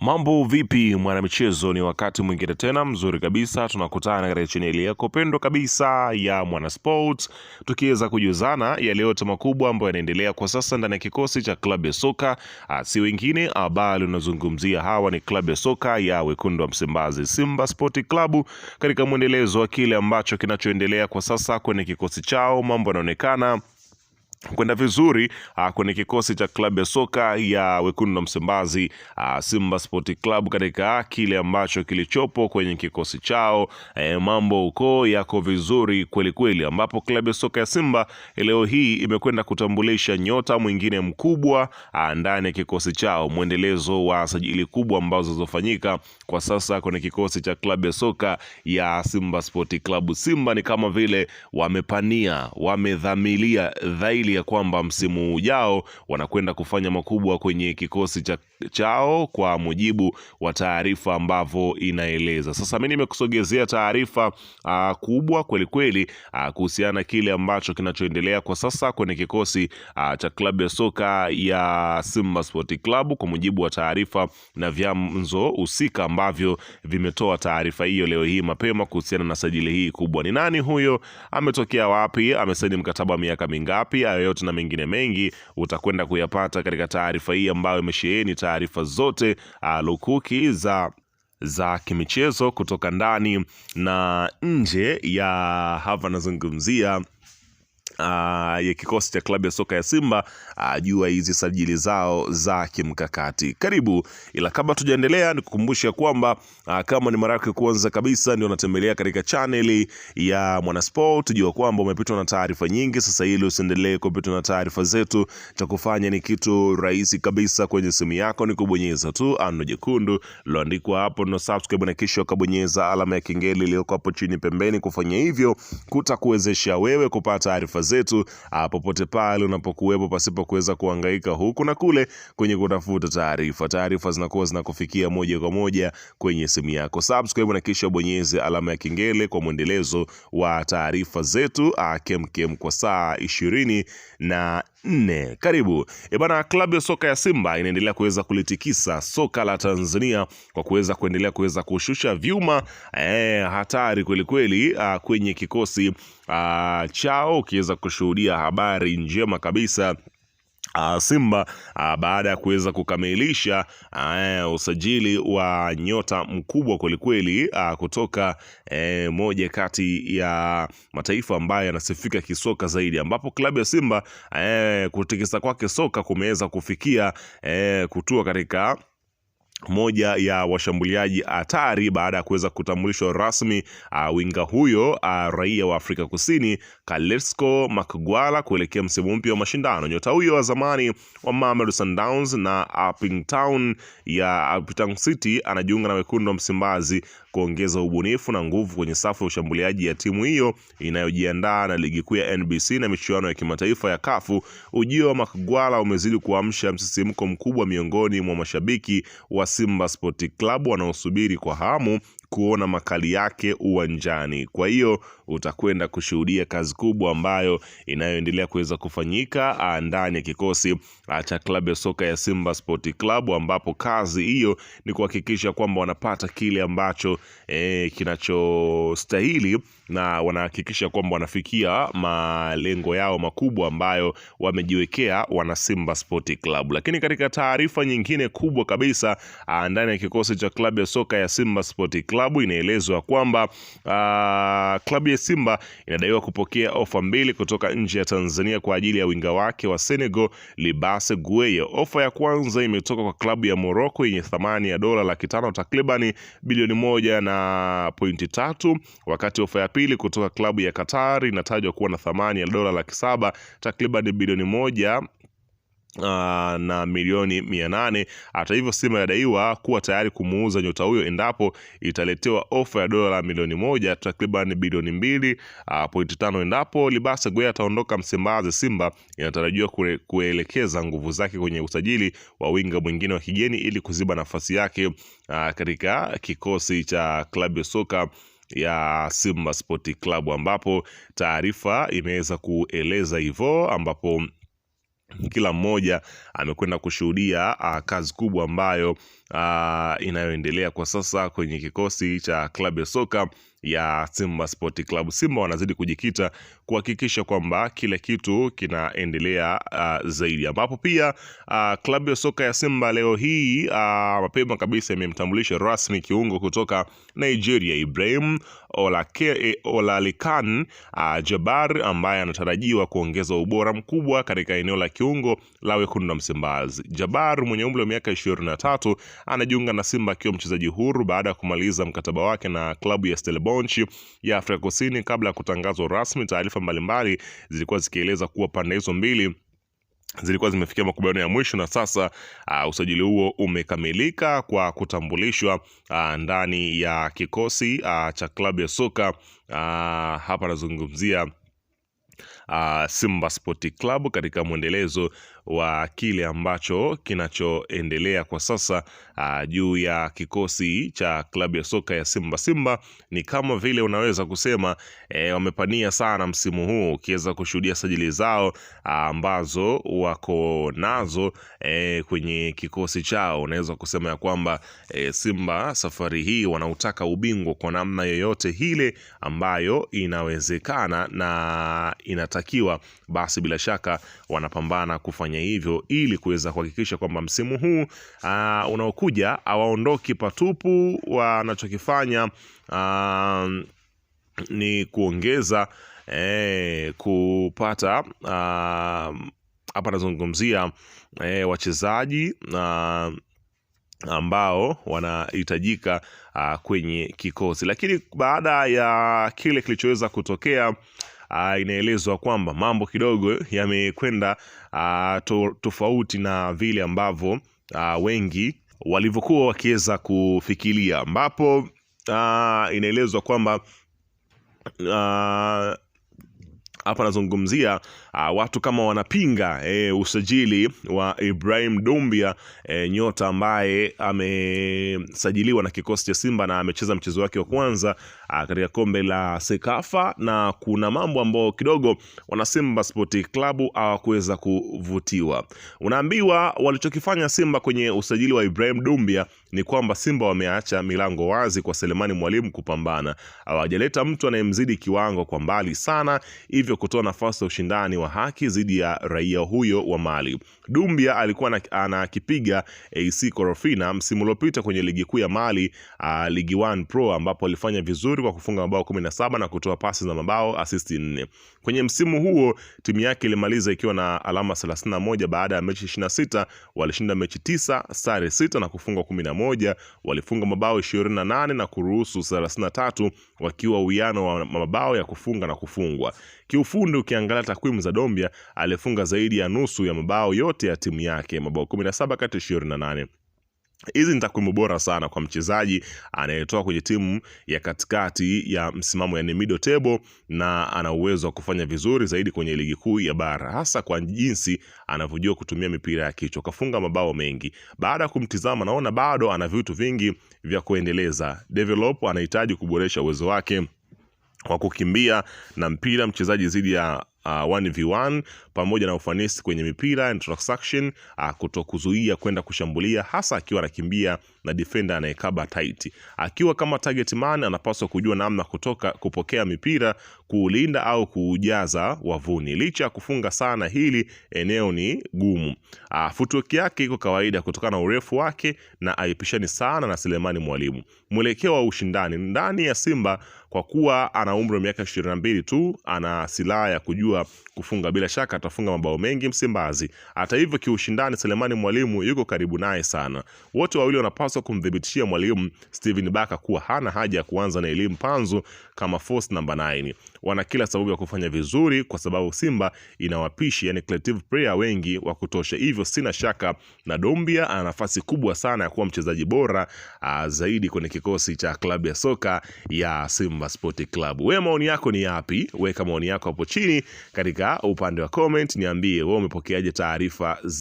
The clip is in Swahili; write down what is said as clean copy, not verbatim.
Mambo vipi mwanamichezo, ni wakati mwingine tena mzuri kabisa tunakutana katika chaneli yako pendwa kabisa ya Mwanasport, tukiweza kujuzana yale yote makubwa ambayo yanaendelea kwa sasa ndani ya kikosi cha klabu ya soka si wengine bali unazungumzia hawa ni klabu ya soka ya wekundu wa Msimbazi, Simba Sport Club, katika mwendelezo wa kile ambacho kinachoendelea kwa sasa kwenye kikosi chao. Mambo yanaonekana kwenda vizuri kwenye kikosi cha klabu ya soka ya wekundu wa Msimbazi, Simba Sport Club, katika kile ambacho kilichopo kwenye kikosi chao. Mambo uko yako vizuri kweli kweli, ambapo klabu ya soka ya Simba leo hii imekwenda kutambulisha nyota mwingine mkubwa ndani ya kikosi chao, mwendelezo wa sajili kubwa ambazo zilizofanyika kwa sasa kwenye kikosi cha klabu ya soka ya Simba Sport Club. Simba ni kama vile wamepania, wamedhamilia dhaili ya kwamba msimu ujao wanakwenda kufanya makubwa kwenye kikosi chao kwa mujibu wa taarifa ambavyo inaeleza. Sasa mimi nimekusogezea taarifa kubwa kweli kweli kuhusiana kile ambacho kinachoendelea kwa sasa kwenye kikosi cha klabu ya soka ya Simba Sport Club kwa mujibu wa taarifa na vyanzo husika ambavyo vimetoa taarifa hiyo leo hii mapema kuhusiana na sajili hii kubwa. Ni nani huyo, ametokea wapi, amesaini mkataba miaka mingapi, yote na mengine mengi utakwenda kuyapata katika taarifa hii ambayo imesheheni taarifa zote lukuki za kimichezo kutoka ndani na nje ya hapa. Nazungumzia ya kikosi cha klabu ya soka ya Simba jua hizi sajili zao za kimkakati. Karibu, ila kabla tujaendelea nikukumbusha kwamba kama ni mara yako ya kwanza kabisa ndio unatembelea katika channel ya Mwanasport, jua kwamba umepitwa na taarifa nyingi. Sasa ili usiendelee kupitwa na taarifa zetu, cha kufanya ni kitu rahisi kabisa. Kwenye simu yako ni kubonyeza tu ano jekundu liloandikwa hapo no subscribe, na kisha ukabonyeza alama ya kengele iliyoko hapo chini pembeni. Kufanya hivyo kutakuwezesha wewe kupata taarifa zetu popote pale unapokuwepo, pasipo kuweza kuhangaika huku na kule kwenye kutafuta taarifa. Taarifa zinakuwa zinakufikia moja kwa moja kwenye simu yako. Subscribe na kisha bonyeze alama ya kengele kwa mwendelezo wa taarifa zetu kemkem kwa saa 24. Karibu. Bana, klabu ya soka ya Simba inaendelea kuweza kulitikisa soka la Tanzania kwa kuendelea kushusha vyuma hatari kweli kweli kwenye kikosi chao, ukiweza kushuhudia habari njema kabisa. Simba baada ya kuweza kukamilisha usajili wa nyota mkubwa kwelikweli kutoka moja kati ya mataifa ambayo yanasifika kisoka zaidi, ambapo klabu ya Simba kutikisa kwake soka kumeweza kufikia kutua katika moja ya washambuliaji hatari baada ya kuweza kutambulishwa rasmi winga huyo raia wa Afrika Kusini Kalesko Makgwala kuelekea msimu mpya wa mashindano. Nyota huyo wa zamani wa Mamelodi Sundowns na Upington City anajiunga na wekundu wa Msimbazi kuongeza ubunifu na nguvu kwenye safu ya ushambuliaji ya timu hiyo inayojiandaa na ligi kuu ya NBC na michuano ya kimataifa ya kafu. Ujio wa Makgwala umezidi kuamsha msisimko mkubwa miongoni mwa mashabiki wa Simba Sport Club wanaosubiri kwa hamu kuona makali yake uwanjani. Kwa hiyo utakwenda kushuhudia kazi kubwa ambayo inayoendelea kuweza kufanyika ndani ya kikosi cha klabu ya soka ya Simba Sport Club, ambapo kazi hiyo ni kuhakikisha kwamba wanapata kile ambacho kinachostahili na wanahakikisha kwamba wanafikia malengo yao makubwa ambayo wamejiwekea wana Simba Sport Club. Lakini katika taarifa nyingine kubwa kabisa ndani ya kikosi cha klabu ya soka ya Simba Sport Club inaelezwa kwamba klabu ya Simba inadaiwa kupokea ofa mbili kutoka nje ya Tanzania kwa ajili ya winga wake wa Senegal Libase Gueye. Ofa ya kwanza imetoka kwa klabu ya Morocco yenye thamani ya dola 500 takriban bilioni 1.3, wakati ofa ya pili kutoka klabu ya Qatar inatajwa kuwa na thamani ya dola 700 takriban bilioni 1 na milioni 800. Hata hivyo, Simba inadaiwa kuwa tayari kumuuza nyota huyo endapo italetewa ofa ya dola milioni 1 takriban bilioni 2.5. Endapo Libase Gueye ataondoka Msimbazi, Simba inatarajiwa kuelekeza nguvu zake kwenye usajili wa winga mwingine wa kigeni ili kuziba nafasi yake katika kikosi cha klabu ya soka ya Simba Sport Club, ambapo taarifa imeweza kueleza hivyo, ambapo kila mmoja amekwenda kushuhudia kazi kubwa ambayo inayoendelea kwa sasa kwenye kikosi cha klabu ya soka ya Simba Sport Club. Simba wanazidi kujikita kuhakikisha kwamba kila kitu kinaendelea zaidi, ambapo pia klabu ya soka ya Simba leo hii mapema kabisa imemtambulisha rasmi kiungo kutoka Nigeria, Ibrahim Olalekan Jabar, ambaye anatarajiwa kuongeza ubora mkubwa katika eneo la kiungo la wekundu wa Msimbazi. Jabar mwenye umri wa miaka 23 anajiunga na Simba akiwa mchezaji huru baada ya kumaliza mkataba wake na klabu ya Stellenbosch ya Afrika Kusini kabla ya kutangazwa rasmi. Taarifa mbalimbali zilikuwa zikieleza kuwa pande hizo mbili zilikuwa zimefikia makubaliano ya mwisho, na sasa usajili huo umekamilika kwa kutambulishwa ndani ya kikosi cha klabu ya soka. Hapa nazungumzia Simba Sport Club katika mwendelezo wa kile ambacho kinachoendelea kwa sasa juu ya kikosi cha klabu ya soka ya Simba. Simba ni kama vile unaweza kusema wamepania sana msimu huu, ukiweza kushuhudia sajili zao ambazo wako nazo kwenye kikosi chao. Unaweza kusema ya kwamba Simba safari hii wanautaka ubingwa kwa namna yoyote ile ambayo inawezekana na inatakiwa, basi bila shaka wanapambana kufanya hivyo ili kuweza kuhakikisha kwamba msimu huu unaokuja hawaondoki patupu. Wanachokifanya ni kuongeza kupata hapa nazungumzia wachezaji ambao wanahitajika kwenye kikosi. Lakini baada ya kile kilichoweza kutokea, inaelezwa kwamba mambo kidogo yamekwenda tofauti na vile ambavyo wengi walivyokuwa wakiweza kufikiria, ambapo inaelezwa kwamba hapa nazungumzia watu kama wanapinga usajili wa Ibrahim Doumbia, nyota ambaye amesajiliwa na kikosi cha Simba na amecheza mchezo wake wa kwanza katika kombe la Sekafa, na kuna mambo ambayo kidogo wana Simba Sport Club hawakuweza kuvutiwa. Unaambiwa walichokifanya Simba kwenye usajili wa Ibrahim Doumbia ni kwamba Simba wameacha milango wazi kwa Selemani Mwalimu kupambana. Hawajaleta mtu anayemzidi kiwango kwa mbali sana, hivyo kutoa nafasi ya ushindani wa haki dhidi ya raia huyo wa Mali. Doumbia alikuwa anakipiga AC Korofina msimu uliopita kwenye ligi kuu ya Mali, Ligi 1 Pro, ambapo alifanya vizuri kwa kufunga mabao 17 na kutoa pasi za mabao assist 4. Kwenye msimu huo timu yake ilimaliza ikiwa na alama 31 baada ya mechi 26. Walishinda mechi 9, sare 6 na kufunga 11. Walifunga mabao 28 na kuruhusu 33, wakiwa uwiano wa mabao ya kufunga na kufungwa. Kiufundi ukiangalia takwimu za Doumbia, alifunga zaidi ya nusu ya mabao yote ya timu yake, mabao 17 kati ya 28. Hizi ni takwimu bora sana kwa mchezaji anayetoka kwenye timu ya katikati ya msimamo, yani middle table, na ana uwezo wa kufanya vizuri zaidi kwenye ligi kuu ya bara, hasa kwa jinsi anavyojua kutumia mipira ya kichwa. Kafunga mabao mengi. Baada ya kumtizama, naona bado ana vitu vingi vya kuendeleza. Develop anahitaji kuboresha uwezo wake wa kukimbia na mpira mchezaji zidi ya 1v1 pamoja na ufanisi kwenye mipira introduction, kutokuzuia kwenda kushambulia, hasa akiwa anakimbia na defender anayekaba tight. Akiwa kama target man, anapaswa kujua namna kupokea mipira, kuulinda au kuujaza wavuni. Licha ya kufunga sana, hili eneo ni gumu. Footwork yake iko kawaida kutokana na urefu wake na aipishani sana na Selemani Mwalimu. Mwelekeo wa ushindani ndani ya Simba, kwa kuwa ana umri wa miaka 22 tu, ana silaha ya kujua kufunga. Bila shaka atafunga mabao mengi Msimbazi. Hata hivyo, kiushindani Selemani Mwalimu yuko karibu naye sana. Wote wawili wanapaswa kumdhibitishia Mwalimu Steven Baka kuwa hana haja ya kuanza na Elim Panzu kama force number 9. Wana kila sababu ya kufanya vizuri kwa sababu Simba inawapishi, yani creative player wengi wa kutosha. Hivyo sina shaka na Doumbia ana nafasi kubwa sana ya kuwa mchezaji bora zaidi kwenye kikosi cha klabu ya soka ya Simba Sport Club. Wewe maoni yako ni yapi? Weka maoni yako hapo chini katika upande wa comment, niambie wewe umepokeaje taarifa